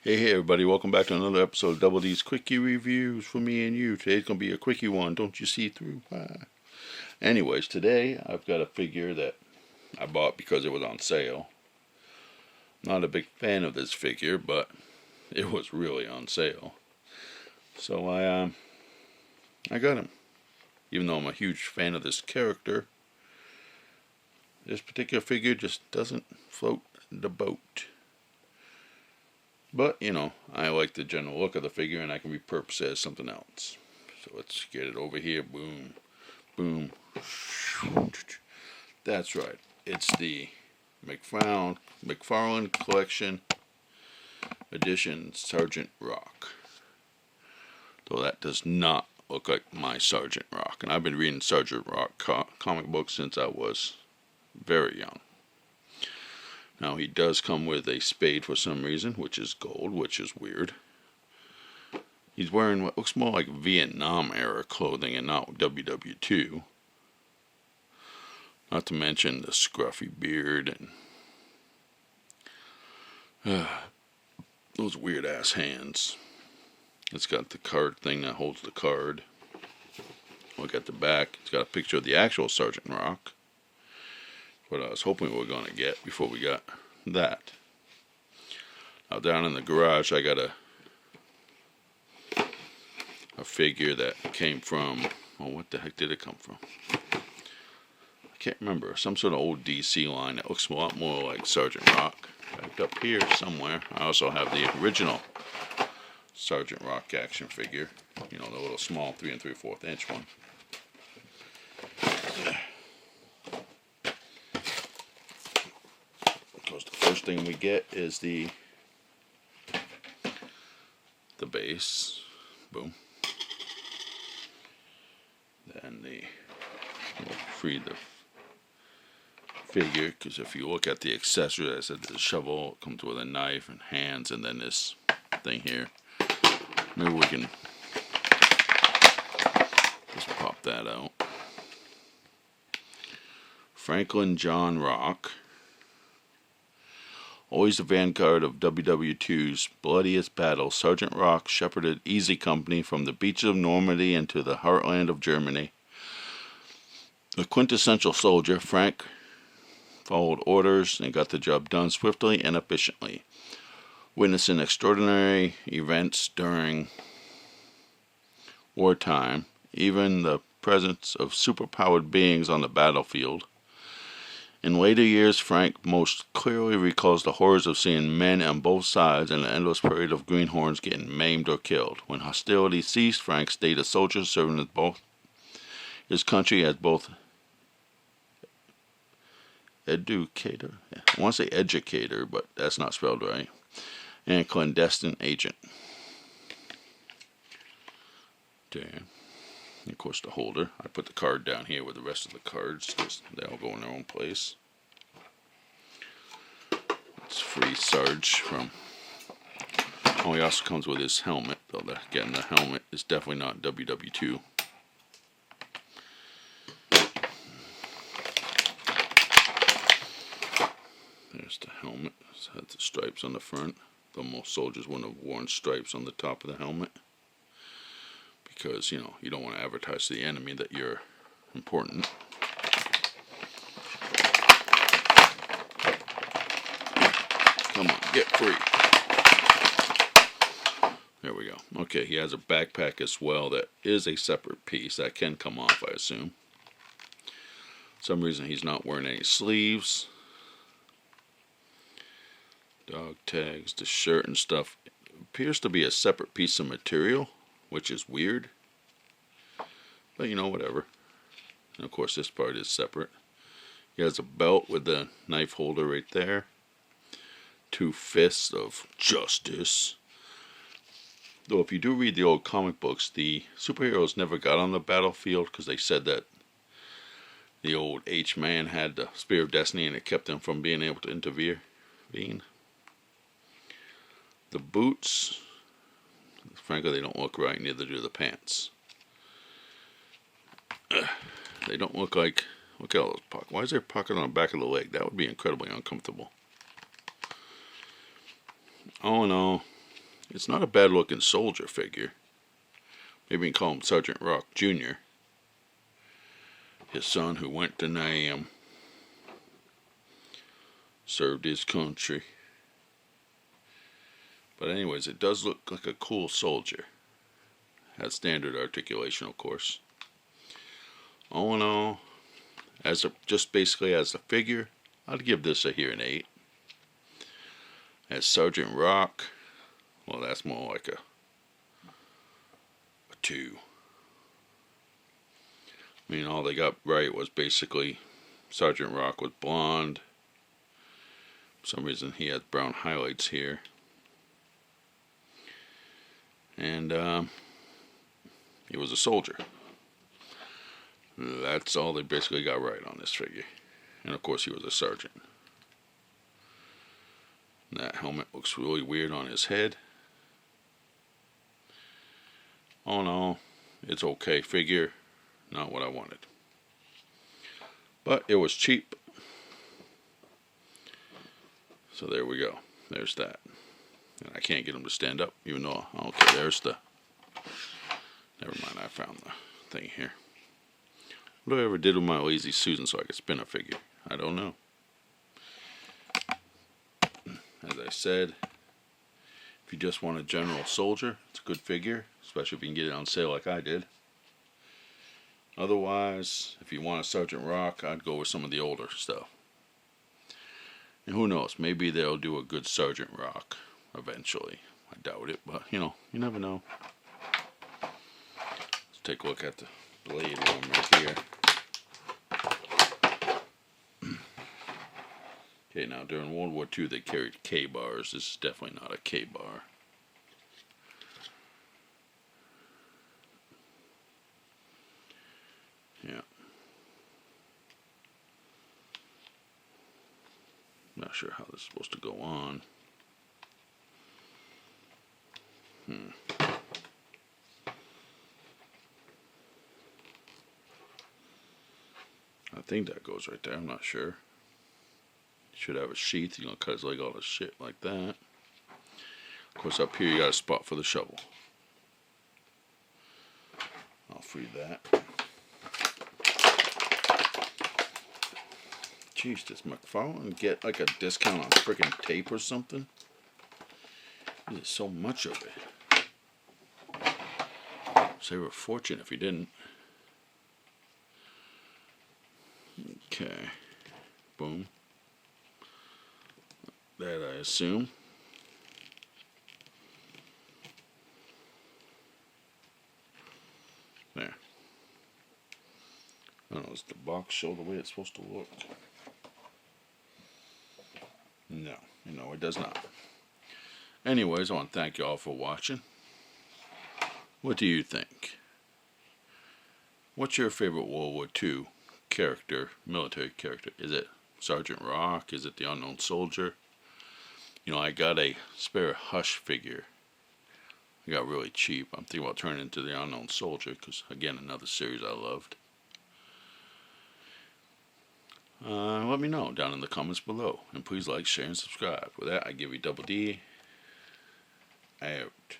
Hey everybody, welcome back to another episode of Double D's Quickie Reviews for me and you. Today's going to be a quickie one, don't you see through? Anyways, today I've got a figure that I bought because it was on sale. Not a big fan of this figure, but it was really on sale. So I got him. Even though I'm a huge fan of this character, this particular figure just doesn't float the boat. But, you know, I like the general look of the figure and I can repurpose it as something else. So let's get it over here. Boom. Boom. That's right. It's the McFarlane Collection Edition Sergeant Rock. Though that does not look like my Sergeant Rock. And I've been reading Sergeant Rock comic books since I was very young. Now he does come with a spade for some reason, which is gold, which is weird. He's wearing what looks more like Vietnam era clothing and not WW2. Not to mention the scruffy beard and those weird ass hands. It's got the card thing that holds the card. Look at the back. It's got a picture of the actual Sergeant Rock. What I was hoping we were going to get before we got that. Now down in the garage I got a figure that came from, what the heck did it come from? I can't remember. Some sort of old DC line that looks a lot more like Sergeant Rock. Back up here somewhere. I also have the original Sergeant Rock action figure. You know, the little small 3 3/4 inch one. First thing we get is the base. Boom. Then we'll free the figure, because if you look at the accessory, I said the shovel comes with a knife and hands, and then this thing here. Maybe we can just pop that out. Franklin John Rock. Always the vanguard of WW2's bloodiest battle, Sergeant Rock shepherded Easy Company from the beaches of Normandy into the heartland of Germany. The quintessential soldier, Frank followed orders and got the job done swiftly and efficiently, witnessing extraordinary events during wartime, even the presence of superpowered beings on the battlefield. In later years, Frank most clearly recalls the horrors of seeing men on both sides in an endless parade of greenhorns getting maimed or killed. When hostilities ceased, Frank stayed a soldier serving his country as both educator, I want to say educator, but that's not spelled right, and clandestine agent. There. And of course the holder. I put the card down here with the rest of the cards, because they all go in their own place. It's free Sarge from... Oh, he also comes with his helmet, though again the helmet is definitely not WW2. There's the helmet. It has the stripes on the front, though most soldiers wouldn't have worn stripes on the top of the helmet. Because, you know, you don't want to advertise to the enemy that you're important. Come on, get free. There we go. Okay, he has a backpack as well that is a separate piece. That can come off, I assume. For some reason he's not wearing any sleeves. Dog tags, the shirt and stuff. It appears to be a separate piece of material, which is weird, but you know, whatever. And of course this part is separate. He has a belt with the knife holder right there. 2 fists of justice. Though if you do read the old comic books, the superheroes never got on the battlefield because they said that the old H-Man had the Spear of Destiny and it kept them from being able to intervene. The boots, frankly, they don't look right, neither do the pants. They don't look like... Look at all those pockets. Why is there a pocket on the back of the leg? That would be incredibly uncomfortable. All in all, It's not a bad looking soldier figure. Maybe you can call him Sergeant Rock Jr., his son who went to Nam, served his country. But anyways, it does look like a cool soldier. Has standard articulation, of course. All in all, just basically as a figure, I'd give this a here an 8. As Sergeant Rock, well, that's more like a 2. I mean, all they got right was basically Sergeant Rock was blonde. For some reason, he has brown highlights here. And he was a soldier. That's all they basically got right on this figure. And of course, he was a sergeant. And that helmet looks really weird on his head. All in all, it's okay figure. Not what I wanted. But it was cheap. So there we go. There's that. And I can't get him to stand up, even though, okay, there's the, never mind, I found the thing here. What do I ever did with my Lazy Susan so I could spin a figure? I don't know. As I said, if you just want a general soldier, it's a good figure, especially if you can get it on sale like I did. Otherwise, if you want a Sergeant Rock, I'd go with some of the older stuff. And who knows, maybe they'll do a good Sergeant Rock eventually. I doubt it, but you know, you never know. Let's take a look at the blade room right here. Okay, now during World War II they carried K-bars. This is definitely not a K-bar. Yeah. Not sure how this is supposed to go on. I think that goes right there. I'm not sure. Should have a sheath. You're gonna cut his leg all this shit like that. Of course, up here you got a spot for the shovel. I'll free that. Jeez, does McFarlane get like a discount on freaking tape or something? There's so much of it. Save a fortune if you didn't. Okay. Boom. That I assume. There. I don't know, does the box show the way it's supposed to look? No, it does not. Anyways, I want to thank you all for watching. What do you think? What's your favorite World War II character, military character? Is it Sergeant Rock? Is it the Unknown Soldier? You know, I got a spare Hush figure. I got really cheap. I'm thinking about turning it into the Unknown Soldier because, again, another series I loved. Let me know down in the comments below. And please like, share, and subscribe. With that, I give you Double D. Out.